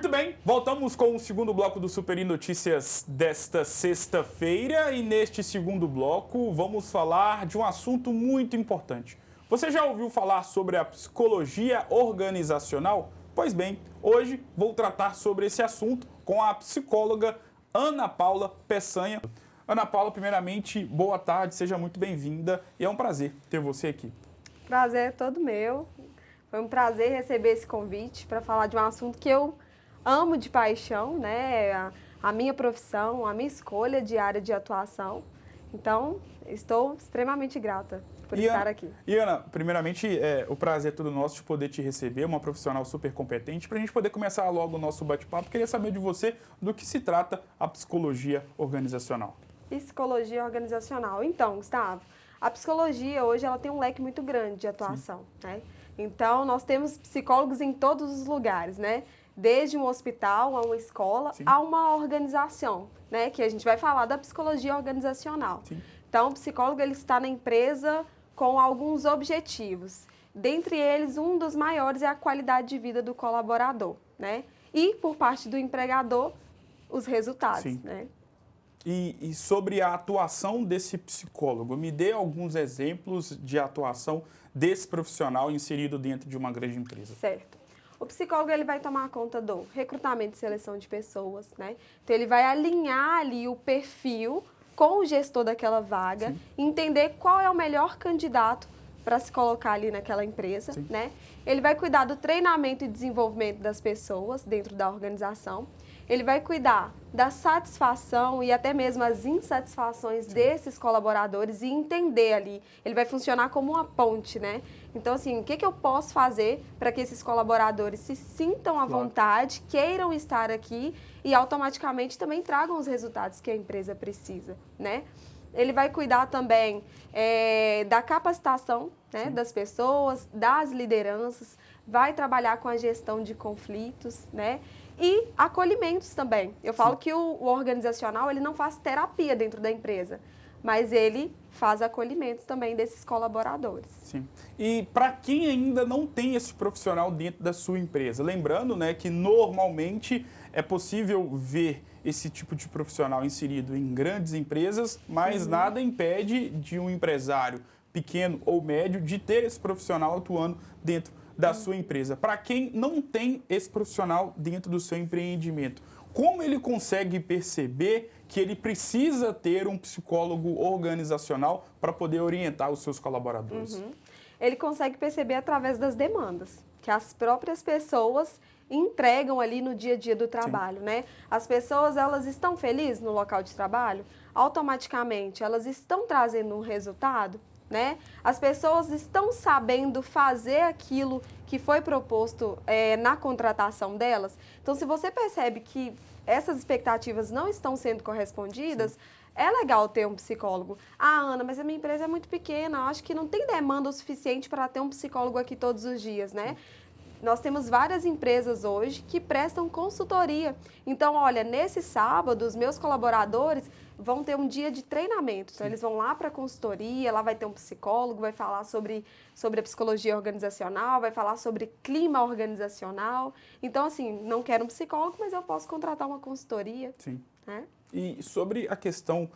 Muito bem, voltamos com o segundo bloco do Super Notícias desta sexta-feira e neste segundo bloco vamos falar de um assunto muito importante. Você já ouviu falar sobre a psicologia organizacional? Pois bem, hoje vou tratar sobre esse assunto com a psicóloga Ana Paula Peçanha. Ana Paula, primeiramente, boa tarde, seja muito bem-vinda e é um prazer ter você aqui. Prazer é todo meu. Foi um prazer receber esse convite para falar de um assunto que eu amo de paixão, né? A minha profissão, a minha escolha de área de atuação. Então, estou extremamente grata por estar aqui. E Ana, primeiramente, o prazer é todo nosso de poder te receber, uma profissional super competente. Para a gente poder começar logo o nosso bate-papo, queria saber de você do que se trata a psicologia organizacional. Psicologia organizacional. Então, Gustavo, a psicologia hoje ela tem um leque muito grande de atuação, né? Então, nós temos psicólogos em todos os lugares, né? Desde um hospital, a uma escola, a uma organização, né? Que a gente vai falar da psicologia organizacional. Sim. Então, o psicólogo ele está na empresa com alguns objetivos. Dentre eles, um dos maiores é a qualidade de vida do colaborador, né? E, por parte do empregador, os resultados, Sim. né? E sobre a atuação desse psicólogo, me dê alguns exemplos de atuação desse profissional inserido dentro de uma grande empresa. Certo. O psicólogo ele vai tomar conta do recrutamento e seleção de pessoas, né? Então ele vai alinhar ali o perfil com o gestor daquela vaga, entender qual é o melhor candidato para se colocar ali naquela empresa, né? Ele vai cuidar do treinamento e desenvolvimento das pessoas dentro da organização. Ele vai cuidar da satisfação e até mesmo as insatisfações desses colaboradores e entender ali. Ele vai funcionar como uma ponte, né? Então, assim, o que eu posso fazer para que esses colaboradores se sintam à vontade, queiram estar aqui e automaticamente também tragam os resultados que a empresa precisa, né? Ele vai cuidar também da capacitação, né, das pessoas, das lideranças, vai trabalhar com a gestão de conflitos, né? E acolhimentos também. Eu falo que o organizacional ele não faz terapia dentro da empresa, mas ele faz acolhimentos também desses colaboradores. Sim. E para quem ainda não tem esse profissional dentro da sua empresa, lembrando, né, que normalmente é possível ver esse tipo de profissional inserido em grandes empresas, mas nada impede de um empresário pequeno ou médio de ter esse profissional atuando dentro da sua empresa. Para quem não tem esse profissional dentro do seu empreendimento, como ele consegue perceber que ele precisa ter um psicólogo organizacional para poder orientar os seus colaboradores? Ele consegue perceber através das demandas que as próprias pessoas entregam ali no dia a dia do trabalho, né? As pessoas, elas estão felizes no local de trabalho? Automaticamente, elas estão trazendo um resultado? Né? As pessoas estão sabendo fazer aquilo que foi proposto na contratação delas. Então, se você percebe que essas expectativas não estão sendo correspondidas, é legal ter um psicólogo. Ah, Ana, mas a minha empresa é muito pequena, eu acho que não tem demanda o suficiente para ter um psicólogo aqui todos os dias, né? Nós temos várias empresas hoje que prestam consultoria. Então, olha, nesse sábado, os meus colaboradores vão ter um dia de treinamento. Então, eles vão lá para a consultoria, lá vai ter um psicólogo, vai falar sobre a psicologia organizacional, vai falar sobre clima organizacional. Então, assim, não quero um psicólogo, mas eu posso contratar uma consultoria. Sim. Né? E sobre a questão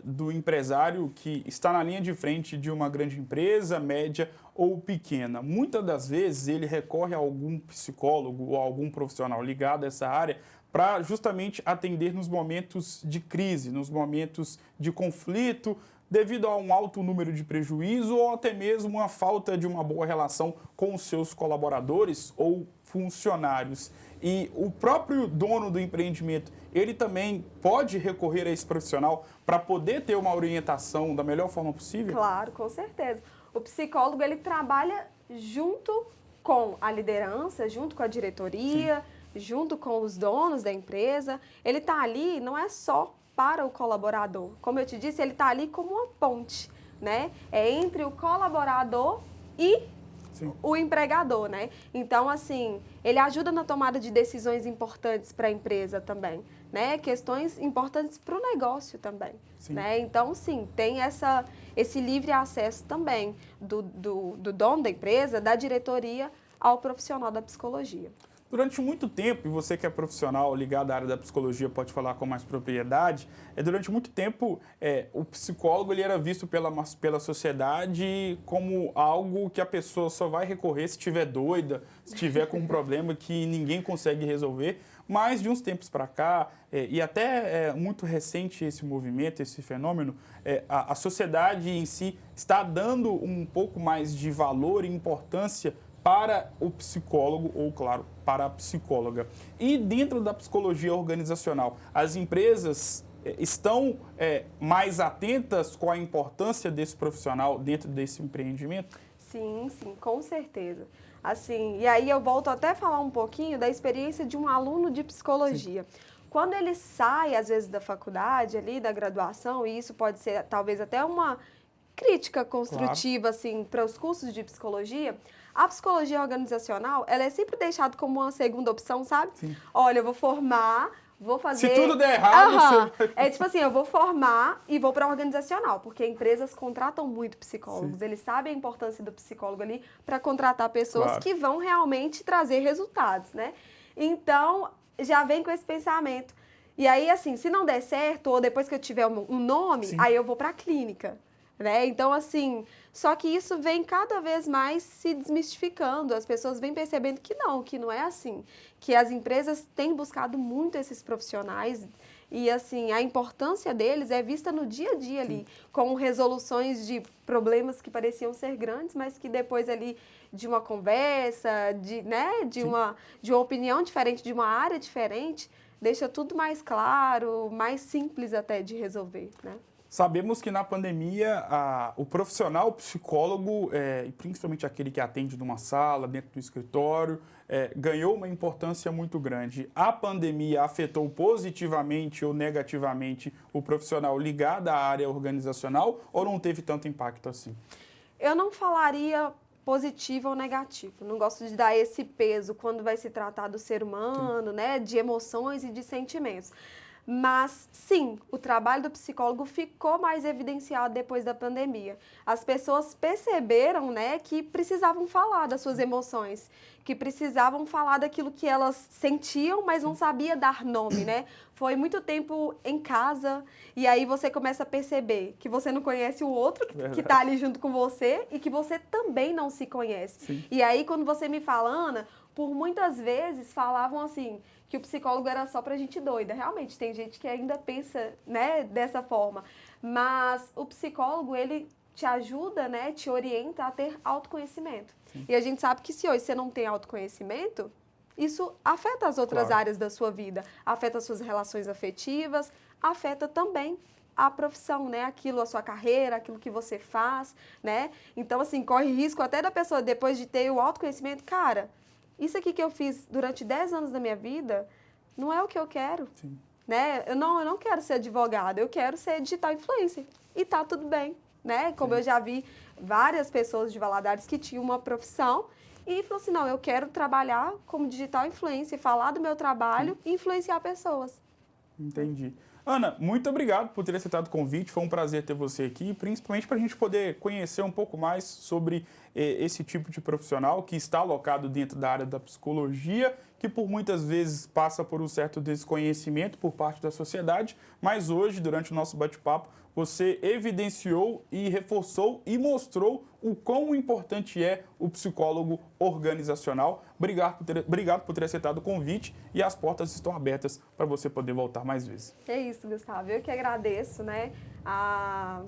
do empresário que está na linha de frente de uma grande empresa, média ou pequena, muitas das vezes ele recorre a algum psicólogo ou algum profissional ligado a essa área para justamente atender nos momentos de crise, nos momentos de conflito, devido a um alto número de prejuízo ou até mesmo uma falta de uma boa relação com os seus colaboradores ou funcionários. E o próprio dono do empreendimento, ele também pode recorrer a esse profissional para poder ter uma orientação da melhor forma possível? Claro, com certeza. O psicólogo, ele trabalha junto com a liderança, junto com a diretoria, junto com os donos da empresa. Ele está ali, não é só para o colaborador. Como eu te disse, ele está ali como uma ponte, né? É entre o colaborador e o empregador, né? Então, assim, ele ajuda na tomada de decisões importantes para a empresa também, né? Questões importantes para o negócio também, né? Então, sim, tem esse livre acesso também do dono da empresa, da diretoria, ao profissional da psicologia. Durante muito tempo, e você que é profissional ligado à área da psicologia pode falar com mais propriedade, durante muito tempo o psicólogo ele era visto pela sociedade como algo que a pessoa só vai recorrer se estiver doida, se estiver com um problema que ninguém consegue resolver. Mas de uns tempos para cá, e até muito recente esse movimento, esse fenômeno, a sociedade em si está dando um pouco mais de valor e importância para o psicólogo ou, claro, para a psicóloga. E dentro da psicologia organizacional, as empresas estão mais atentas com a importância desse profissional dentro desse empreendimento? Sim, sim, com certeza. Assim, e aí eu volto até a falar um pouquinho da experiência de um aluno de psicologia. Sim. Quando ele sai, às vezes, da faculdade, ali, da graduação, e isso pode ser talvez até uma crítica construtiva, claro, assim, para os cursos de psicologia, a psicologia organizacional, ela é sempre deixada como uma segunda opção, sabe? Sim. Olha, eu vou formar, vou fazer... Se tudo der errado, você... É tipo assim, eu vou formar e vou para a organizacional, porque empresas contratam muito psicólogos. Sim. Eles sabem a importância do psicólogo ali para contratar pessoas, claro, que vão realmente trazer resultados, né? Então, já vem com esse pensamento. E aí, assim, se não der certo, ou depois que eu tiver um nome, sim, aí eu vou para a clínica. Né? Então, assim, só que isso vem cada vez mais se desmistificando, as pessoas vêm percebendo que não é assim, que as empresas têm buscado muito esses profissionais e, assim, a importância deles é vista no dia a dia ali, com resoluções de problemas que pareciam ser grandes, mas que depois ali de uma conversa, de uma opinião diferente, de uma área diferente, deixa tudo mais claro, mais simples até de resolver, né? Sabemos que na pandemia o profissional, o psicólogo, e principalmente aquele que atende numa sala, dentro do escritório, ganhou uma importância muito grande. A pandemia afetou positivamente ou negativamente o profissional ligado à área organizacional ou não teve tanto impacto assim? Eu não falaria positivo ou negativo. Não gosto de dar esse peso quando vai se tratar do ser humano, né, de emoções e de sentimentos. Mas, sim, o trabalho do psicólogo ficou mais evidenciado depois da pandemia. As pessoas perceberam, né, que precisavam falar das suas emoções, que precisavam falar daquilo que elas sentiam, mas não sabia dar nome, né? Foi muito tempo em casa e aí você começa a perceber que você não conhece o outro que está ali junto com você e que você também não se conhece. Sim. E aí, quando você me fala, Ana, por muitas vezes falavam assim, que o psicólogo era só pra gente doida. Realmente, tem gente que ainda pensa, né, dessa forma. Mas o psicólogo, ele te ajuda, né, te orienta a ter autoconhecimento. Sim. E a gente sabe que se hoje você não tem autoconhecimento, isso afeta as outras, claro, áreas da sua vida. Afeta as suas relações afetivas, afeta também a profissão, né, aquilo, a sua carreira, aquilo que você faz, né. Então, assim, corre risco até da pessoa, depois de ter o autoconhecimento, cara, isso aqui que eu fiz durante 10 anos da minha vida não é o que eu quero, sim, né? Eu não quero ser advogada, eu quero ser digital influencer. E tá tudo bem, né? Como, sim, eu já vi várias pessoas de Valadares que tinham uma profissão e falou assim, não, eu quero trabalhar como digital influencer, falar do meu trabalho, sim, e influenciar pessoas. Entendi. Ana, muito obrigado por ter aceitado o convite, foi um prazer ter você aqui, principalmente para a gente poder conhecer um pouco mais sobre esse tipo de profissional que está alocado dentro da área da psicologia, que por muitas vezes passa por um certo desconhecimento por parte da sociedade, mas hoje, durante o nosso bate-papo, você evidenciou e reforçou e mostrou o quão importante é o psicólogo organizacional. Obrigado por ter aceitado o convite e as portas estão abertas para você poder voltar mais vezes. É isso, Gustavo. Eu que agradeço, né, a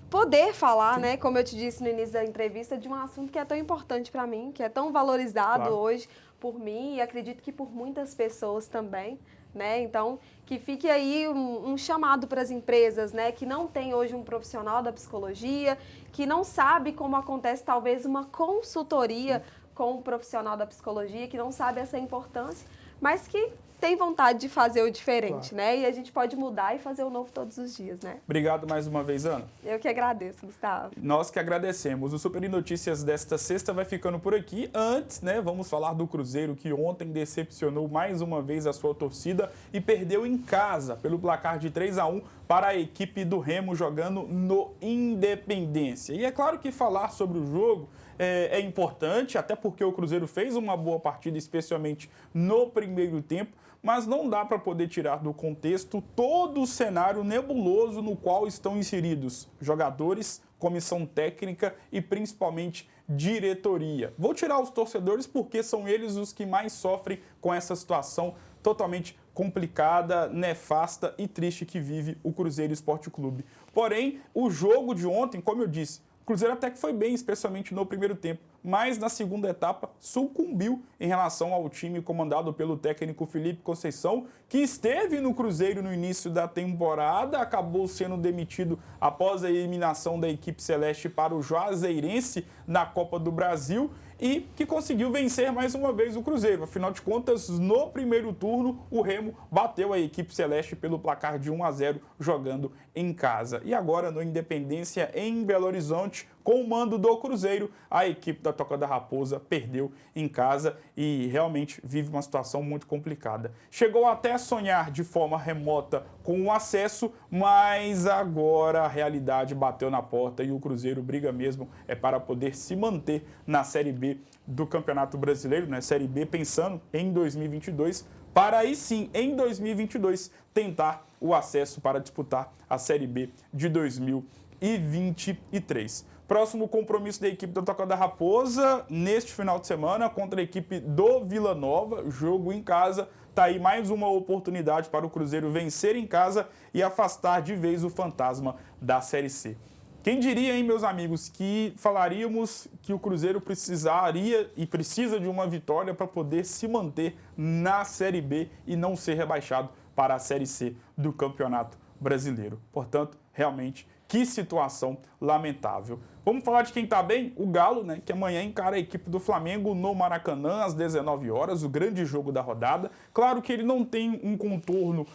poder falar, sim, né, como eu te disse no início da entrevista, de um assunto que é tão importante para mim, que é tão valorizado, claro, hoje por mim e acredito que por muitas pessoas também, né? Então, que fique aí um chamado para as empresas, né, que não tem hoje um profissional da psicologia, que não sabe como acontece talvez uma consultoria, sim, com um profissional da psicologia, que não sabe essa importância, mas que tem vontade de fazer o diferente, né? E a gente pode mudar e fazer o novo todos os dias, né? Obrigado mais uma vez, Ana. Eu que agradeço, Gustavo. Nós que agradecemos. O Super Notícias desta sexta vai ficando por aqui. Antes, né, vamos falar do Cruzeiro, que ontem decepcionou mais uma vez a sua torcida e perdeu em casa pelo placar de 3-1 para a equipe do Remo jogando no Independência. E é claro que falar sobre o jogo é importante, até porque o Cruzeiro fez uma boa partida, especialmente no primeiro tempo, mas não dá para poder tirar do contexto todo o cenário nebuloso no qual estão inseridos jogadores, comissão técnica e principalmente diretoria. Vou tirar os torcedores porque são eles os que mais sofrem com essa situação totalmente complicada, nefasta e triste que vive o Cruzeiro Esporte Clube. Porém, o jogo de ontem, como eu disse, o Cruzeiro até que foi bem, especialmente no primeiro tempo, mas na segunda etapa sucumbiu em relação ao time comandado pelo técnico Felipe Conceição, que esteve no Cruzeiro no início da temporada, acabou sendo demitido após a eliminação da equipe celeste para o Juazeirense na Copa do Brasil e que conseguiu vencer mais uma vez o Cruzeiro. Afinal de contas, no primeiro turno, o Remo bateu a equipe celeste pelo placar de 1-0 jogando em casa. E agora no Independência em Belo Horizonte, com o mando do Cruzeiro, a equipe da Toca da Raposa perdeu em casa e realmente vive uma situação muito complicada. Chegou até a sonhar de forma remota com o acesso, mas agora a realidade bateu na porta e o Cruzeiro briga mesmo para poder se manter na Série B do Campeonato Brasileiro, né? Série B pensando em 2022, para aí sim, em 2022, tentar o acesso para disputar a Série B de 2023. Próximo compromisso da equipe da Toca da Raposa, neste final de semana, contra a equipe do Vila Nova, jogo em casa. Tá aí mais uma oportunidade para o Cruzeiro vencer em casa e afastar de vez o fantasma da Série C. Quem diria, hein, meus amigos, que falaríamos que o Cruzeiro precisaria e precisa de uma vitória para poder se manter na Série B e não ser rebaixado para a Série C do Campeonato Brasileiro. Portanto, realmente, que situação lamentável. Vamos falar de quem está bem? O Galo, né, que amanhã encara a equipe do Flamengo no Maracanã, às 19 horas, o grande jogo da rodada. Claro que ele não tem um contorno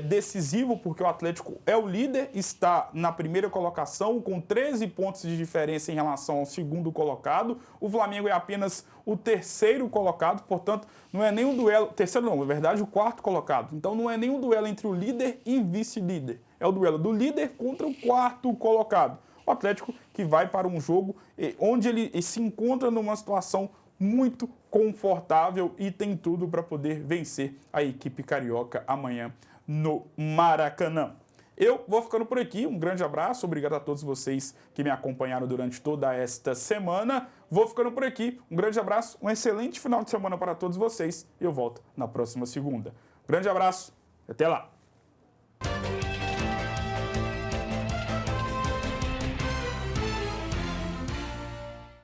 decisivo, porque o Atlético é o líder, está na primeira colocação, com 13 pontos de diferença em relação ao segundo colocado. O Flamengo é apenas o terceiro colocado, portanto, não é nem um duelo... Terceiro não, na verdade, o quarto colocado. Então, não é nem um duelo entre o líder e vice-líder. É o duelo do líder contra o quarto colocado. O Atlético que vai para um jogo onde ele se encontra numa situação muito confortável e tem tudo para poder vencer a equipe carioca amanhã no Maracanã. Eu vou ficando por aqui, um grande abraço, obrigado a todos vocês que me acompanharam durante toda esta semana. Vou ficando por aqui, um grande abraço, um excelente final de semana para todos vocês e eu volto na próxima segunda. Grande abraço, até lá!